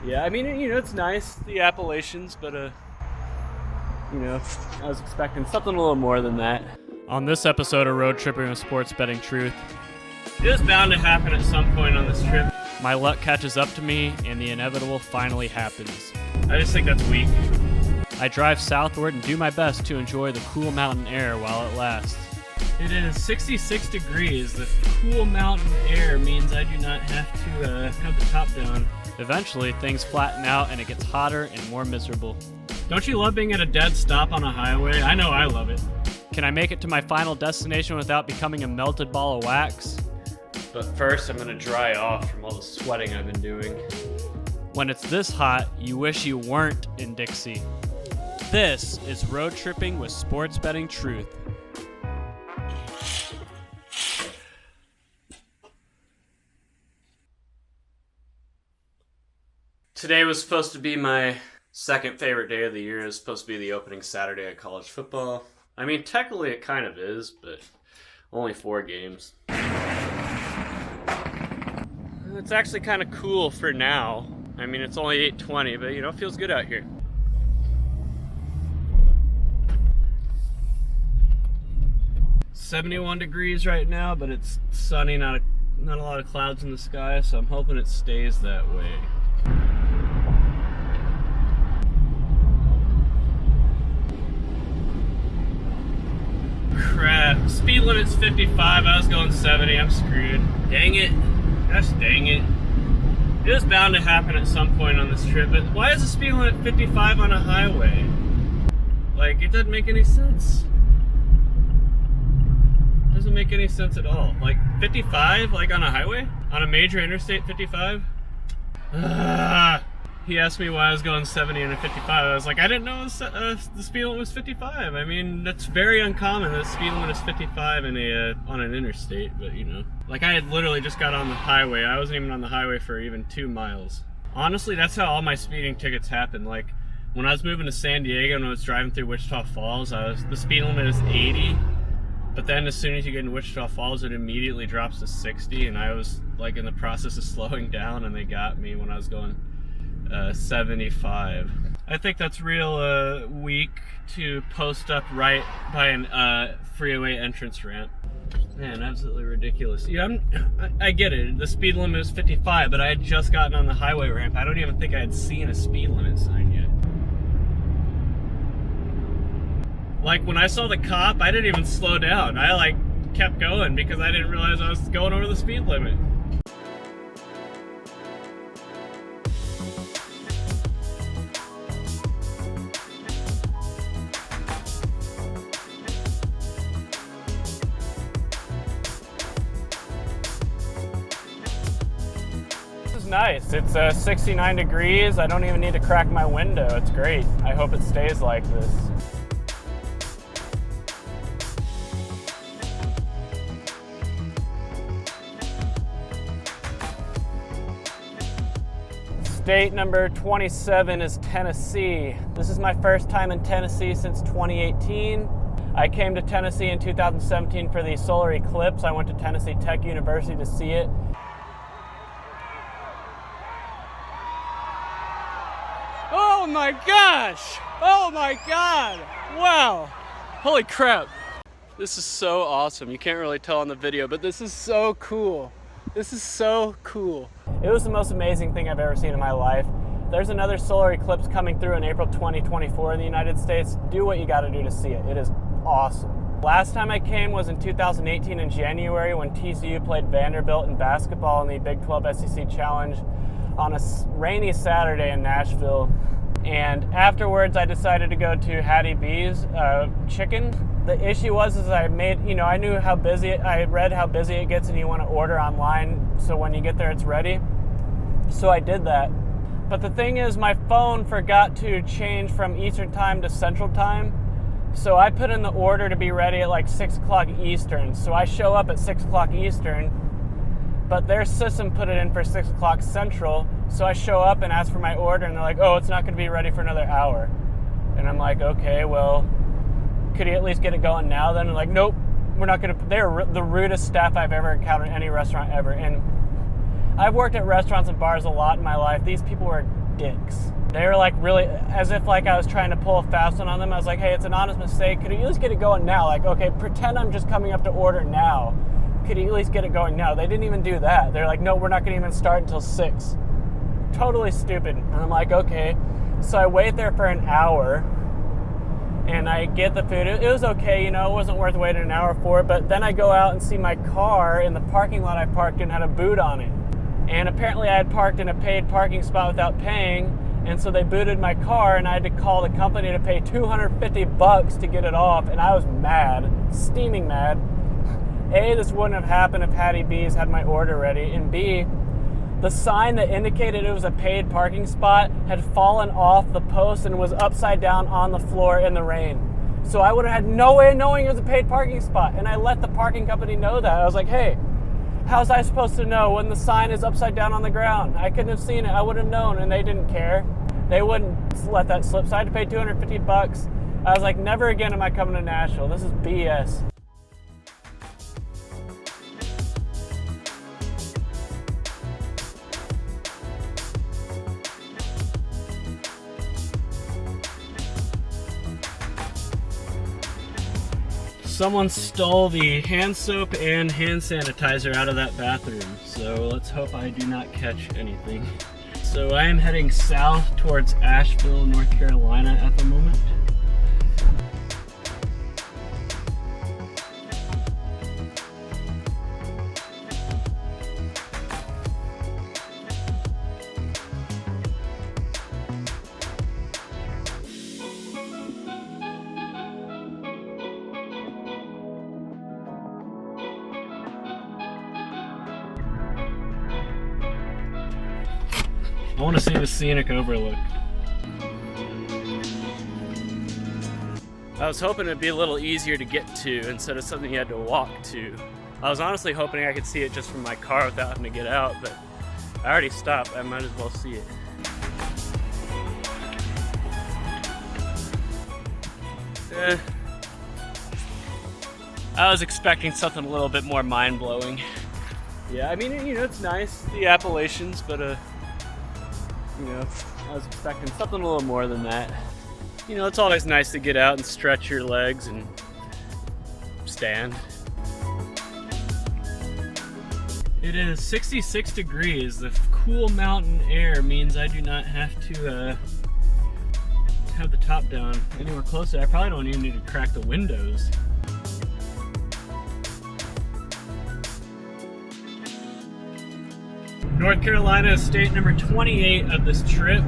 Yeah, I mean, it's nice, the Appalachians, but, I was expecting something a little more than that. On this episode of Road Tripping with Sports Betting Truth, it was bound to happen at some point on this trip. My luck catches up to me, and the inevitable finally happens. I just think that's weak. I drive southward and do my best to enjoy the cool mountain air while it lasts. It is 66 degrees. The cool mountain air means I do not have to have the top down. Eventually, things flatten out and it gets hotter and more miserable. Don't you love being at a dead stop on a highway? I know I love it. Can I make it to my final destination without becoming a melted ball of wax? But first, I'm going to dry off from all the sweating I've been doing. When it's this hot, you wish you weren't in Dixie. This is Road Tripping with Sports Betting Truth. Today was supposed to be my second favorite day of the year. It was supposed to be the opening Saturday of college football. I mean, technically it kind of is, but only 4 games. It's actually kind of cool for now. I mean, it's only 8:20, but it feels good out here. It's 71 degrees right now, but it's sunny, not a lot of clouds in the sky, so I'm hoping it stays that way. Crap, speed limit's 55, I was going 70, I'm screwed. Dang it. Gosh dang it. It was bound to happen at some point on this trip, but why is the speed limit 55 on a highway? Like, it doesn't make any sense. It doesn't make any sense at all. Like, 55, like on a highway? On a major interstate, 55? He asked me why I was going 70 and a 55. I was like, I didn't know the speed limit was 55. I mean, that's very uncommon that the speed limit is 55 on an interstate, but Like, I had literally just got on the highway. I wasn't even on the highway for even 2 miles. Honestly, that's how all my speeding tickets happen. Like, when I was moving to San Diego and I was driving through Wichita Falls, the speed limit is 80. But then as soon as you get in Wichita Falls, it immediately drops to 60. And I was, like, in the process of slowing down, and they got me when I was going 75. I think that's real weak to post up right by an freeway entrance ramp. Man, absolutely ridiculous. Yeah, I get it. The speed limit is 55, but I had just gotten on the highway ramp. I don't even think I had seen a speed limit sign yet. Like, when I saw the cop, I didn't even slow down. I, kept going because I didn't realize I was going over the speed limit. Nice. It's 69 degrees. I don't even need to crack my window. It's great. I hope it stays like this. State number 27 is Tennessee. This is my first time in Tennessee since 2018. I came to Tennessee in 2017 for the solar eclipse. I went to Tennessee Tech University to see it. Oh my gosh! Oh my god! Wow! Holy crap! This is so awesome. You can't really tell on the video, but this is so cool. This is so cool. It was the most amazing thing I've ever seen in my life. There's another solar eclipse coming through in April 2024 in the United States. Do what you gotta do to see it. It is awesome. Last time I came was in 2018 in January when TCU played Vanderbilt in basketball in the Big 12 SEC Challenge on a rainy Saturday in Nashville. And afterwards, I decided to go to Hattie B's chicken. The issue was I knew how busy, I read how busy it gets and you want to order online, so when you get there, it's ready. So I did that. But the thing is, my phone forgot to change from Eastern time to Central time. So I put in the order to be ready at like 6 o'clock Eastern. So I show up at 6 o'clock Eastern, but their system put it in for 6 o'clock Central. So I show up and ask for my order, and they're like, oh, it's not going to be ready for another hour. And I'm like, okay, well, could you at least get it going now then? And like, nope, we're not going to. They're the rudest staff I've ever encountered in any restaurant ever. And I've worked at restaurants and bars a lot in my life. These people were dicks. They were like really, as if like I was trying to pull a fast one on them. I was like, hey, it's an honest mistake. Could you at least get it going now? Like, okay, pretend I'm just coming up to order now. Could you at least get it going now? They didn't even do that. They're like, no, we're not gonna even start until 6. Totally stupid. And I'm like, okay. So I wait there for an hour and I get the food. It was okay, you know, it wasn't worth waiting an hour for it. But then I go out and see my car in the parking lot I parked in had a boot on it. And apparently I had parked in a paid parking spot without paying. And so they booted my car and I had to call the company to pay $250 to get it off. And I was mad, steaming mad. A, this wouldn't have happened if Hattie B's had my order ready. And B, the sign that indicated it was a paid parking spot had fallen off the post and was upside down on the floor in the rain. So I would have had no way of knowing it was a paid parking spot. And I let the parking company know that. I was like, hey, how's I supposed to know when the sign is upside down on the ground? I couldn't have seen it. I would have known. And they didn't care. They wouldn't let that slip. So I had to pay $250. I was like, never again am I coming to Nashville. This is BS. Someone stole the hand soap and hand sanitizer out of that bathroom, so let's hope I do not catch anything. So I am heading south towards Asheville, North Carolina at the moment. I want to see the scenic overlook. I was hoping it'd be a little easier to get to instead of something you had to walk to. I was honestly hoping I could see it just from my car without having to get out, but I already stopped. I might as well see it. I was expecting something a little bit more mind-blowing. Yeah, I mean, you know, it's nice, the Appalachians, but you know, I was expecting something a little more than that. You know, it's always nice to get out and stretch your legs and stand. It is 66 degrees. The cool mountain air means I do not have to have the top down anywhere closer. I probably don't even need to crack the windows. North Carolina is state number 28 of this trip.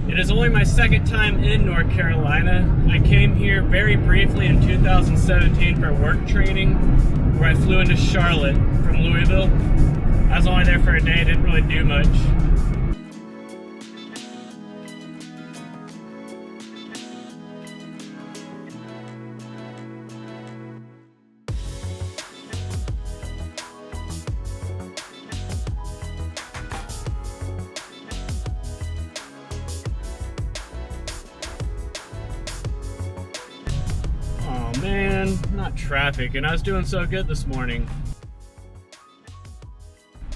It is only my second time in North Carolina. I came here very briefly in 2017 for work training, where I flew into Charlotte from Louisville. I was only there for a day, didn't really do much. Man, not traffic, and I was doing so good this morning.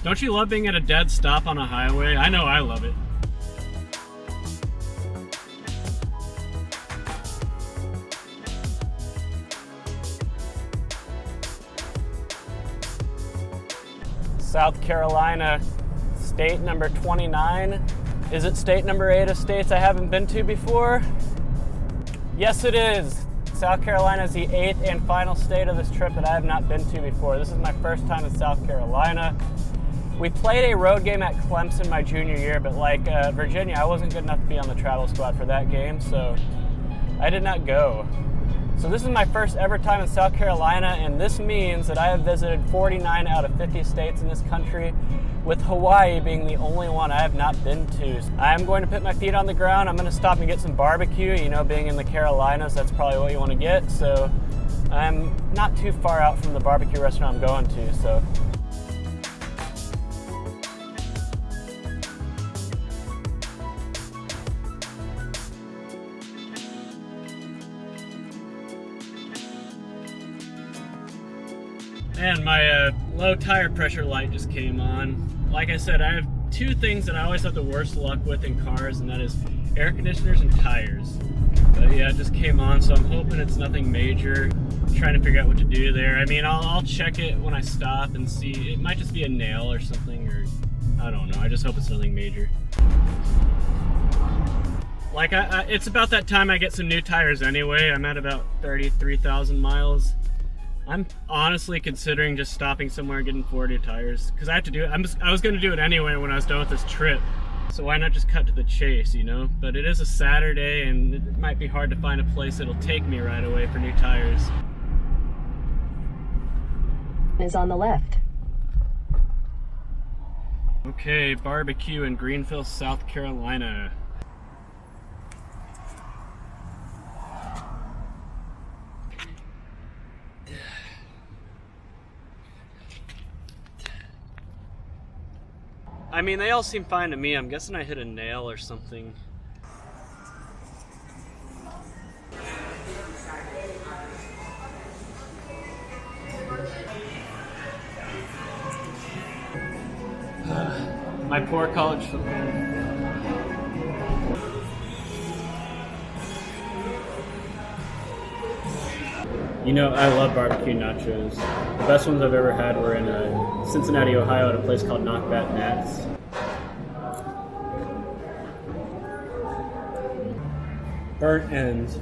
Don't you love being at a dead stop on a highway? I know I love it. South Carolina, state number 29. Is it state number 8 of states I haven't been to before? Yes, it is. South Carolina is the 8th and final state of this trip that I have not been to before. This is my first time in South Carolina. We played a road game at Clemson my junior year, but like Virginia, I wasn't good enough to be on the travel squad for that game, so I did not go. So this is my first ever time in South Carolina, and this means that I have visited 49 out of 50 states in this country, with Hawaii being the only one I have not been to. I am going to put my feet on the ground. I'm going to stop and get some barbecue. You know, being in the Carolinas, that's probably what you want to get. So I'm not too far out from the barbecue restaurant I'm going to. So. And my low tire pressure light just came on. Like I said, I have two things that I always have the worst luck with in cars, and that is air conditioners and tires. But yeah, it just came on, so I'm hoping it's nothing major. I'm trying to figure out what to do there. I mean, I'll check it when I stop and see. It might just be a nail or something, or I don't know. I just hope it's nothing major. Like, it's about that time I get some new tires anyway. I'm at about 33,000 miles. I'm honestly considering just stopping somewhere and getting 4 new tires, because I have to do it. I was going to do it anyway when I was done with this trip, so why not just cut to the chase, you know? But it is a Saturday, and it might be hard to find a place that'll take me right away for new tires. Is on the left. Okay, barbecue in Greenville, South Carolina. I mean, they all seem fine to me. I'm guessing I hit a nail or something. My poor college football. You know, I love barbecue nachos. The best ones I've ever had were in Cincinnati, Ohio, at a place called Knockback Nat's. Burnt ends.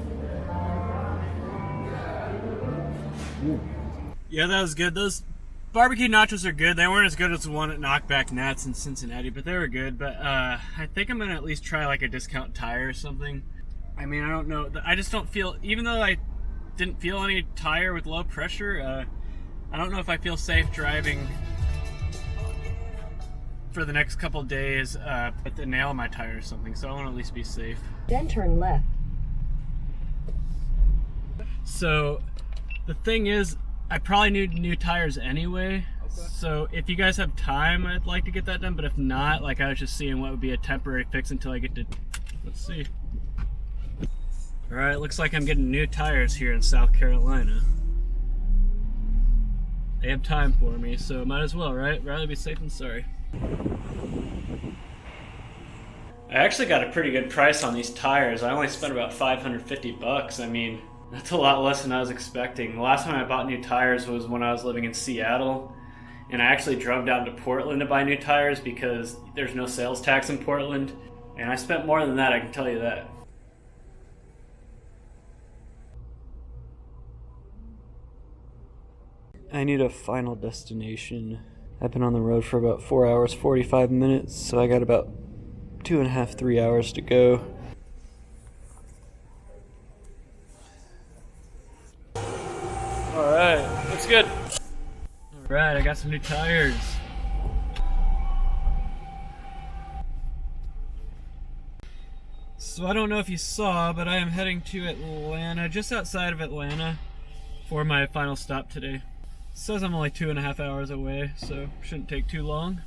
Yeah, that was good. Those barbecue nachos are good. They weren't as good as the one at Knockback Nat's in Cincinnati, but they were good. But I think I'm gonna at least try like a discount tire or something. I mean, I don't know. I just don't feel, even though I didn't feel any tire with low pressure, I don't know if I feel safe driving for the next couple days with the nail in my tire or something. So I want to at least be safe. Then turn left. So the thing is, I probably need new tires anyway. Okay. So if you guys have time, I'd like to get that done. But if not, like, I was just seeing what would be a temporary fix until I get to, let's see. All right, looks like I'm getting new tires here in South Carolina. They have time for me, so might as well, right? Rather be safe than sorry. I actually got a pretty good price on these tires. I only spent about 550 bucks. I mean, that's a lot less than I was expecting. The last time I bought new tires was when I was living in Seattle, and I actually drove down to Portland to buy new tires because there's no sales tax in Portland, and I spent more than that, I can tell you that. I need a final destination. I've been on the road for about 4 hours, 45 minutes, so I got about 2.5, 3 hours to go. Alright, looks good. Alright, I got some new tires. So I don't know if you saw, but I am heading to Atlanta, just outside of Atlanta, for my final stop today. It says I'm only 2.5 hours away, so shouldn't take too long.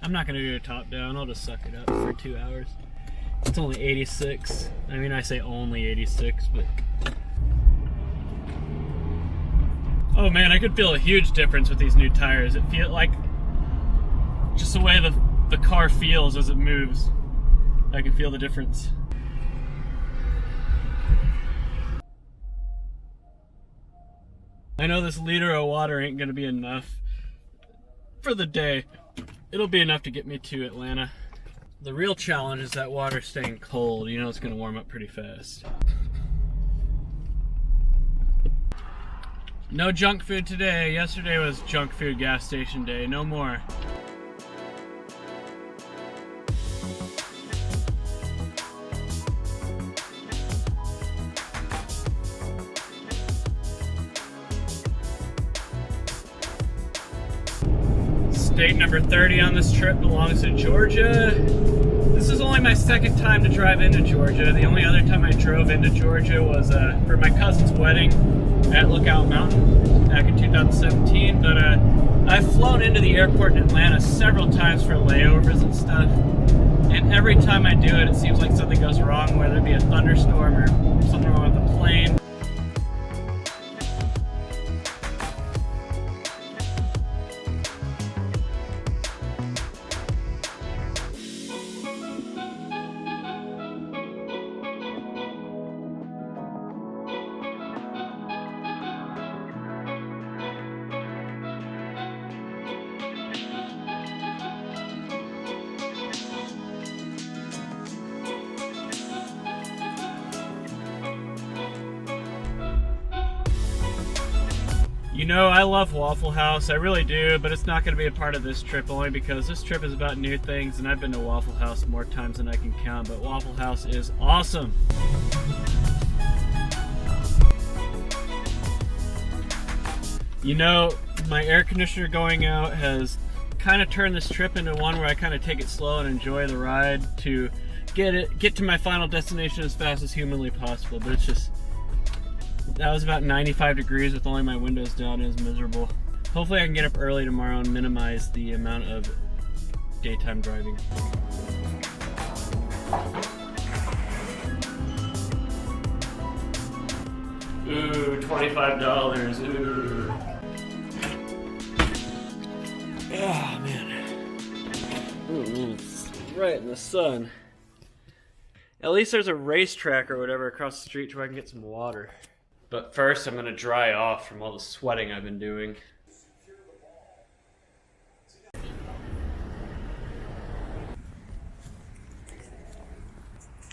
I'm not gonna do a top down, I'll just suck it up for 2 hours. It's only 86. I mean, I say only 86, but... Oh man, I could feel a huge difference with these new tires. It feels like just the way the car feels as it moves. I can feel the difference. I know this liter of water ain't gonna be enough for the day. It'll be enough to get me to Atlanta. The real challenge is that water staying cold. You know it's gonna warm up pretty fast. No junk food today. Yesterday was junk food gas station day. No more. State number 30 on this trip belongs to Georgia. This is only my second time to drive into Georgia. The only other time I drove into Georgia was for my cousin's wedding at Lookout Mountain back in 2017. But I've flown into the airport in Atlanta several times for layovers and stuff. And every time I do it, it seems like something goes wrong, whether it be a thunderstorm or something wrong with the plane. You know, I love Waffle House, I really do, but it's not going to be a part of this trip only because this trip is about new things and I've been to Waffle House more times than I can count, but Waffle House is awesome. You know, my air conditioner going out has kind of turned this trip into one where I kind of take it slow and enjoy the ride to get to my final destination as fast as humanly possible, but it's just, that was about 95 degrees with only my windows down. It was miserable. Hopefully I can get up early tomorrow and minimize the amount of daytime driving. Ooh, $25, ooh. Oh man. Ooh, right in the sun. At least there's a racetrack or whatever across the street where I can get some water. But first I'm gonna dry off from all the sweating I've been doing.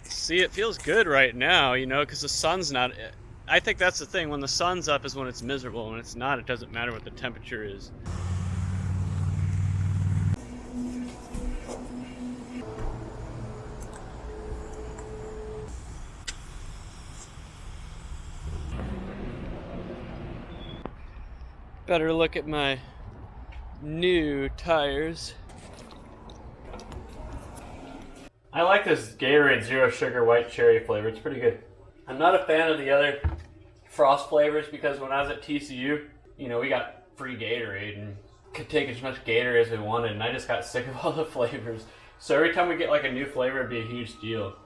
See, it feels good right now, you know, because the sun's not... I think that's the thing, when the sun's up is when it's miserable. When it's not, it doesn't matter what the temperature is. Better look at my new tires. I like this Gatorade Zero Sugar White Cherry flavor. It's pretty good. I'm not a fan of the other Frost flavors because when I was at TCU, you know, we got free Gatorade and could take as much Gatorade as we wanted, and I just got sick of all the flavors. So every time we get like a new flavor, it'd be a huge deal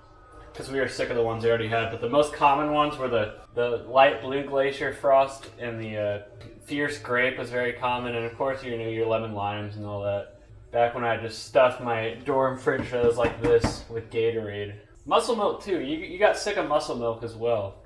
because we were sick of the ones we already had. But the most common ones were the light blue glacier frost and the fierce grape was very common, and of course your lemon limes and all that. Back when I just stuffed my dorm fridge like this with Gatorade. Muscle milk too. You got sick of muscle milk as well.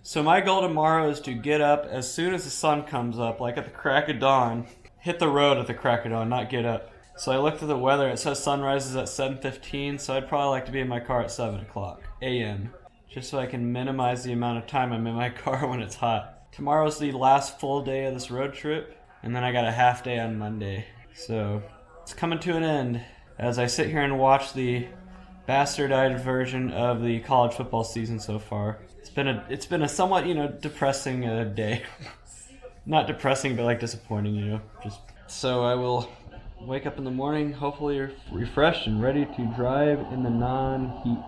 So my goal tomorrow is to get up as soon as the sun comes up, like at the crack of dawn. Hit the road at the crack of dawn, not get up. So I looked at the weather. It says sunrise is at 7:15, so I'd probably like to be in my car at 7 o'clock a.m. just so I can minimize the amount of time I'm in my car when it's hot. Tomorrow's the last full day of this road trip, and then I got a half day on Monday. So it's coming to an end as I sit here and watch the bastardized version of the college football season so far. It's been a somewhat, you know, depressing day. Not depressing, but like disappointing, you know. So I will wake up in the morning, hopefully refreshed and ready to drive in the non-heat.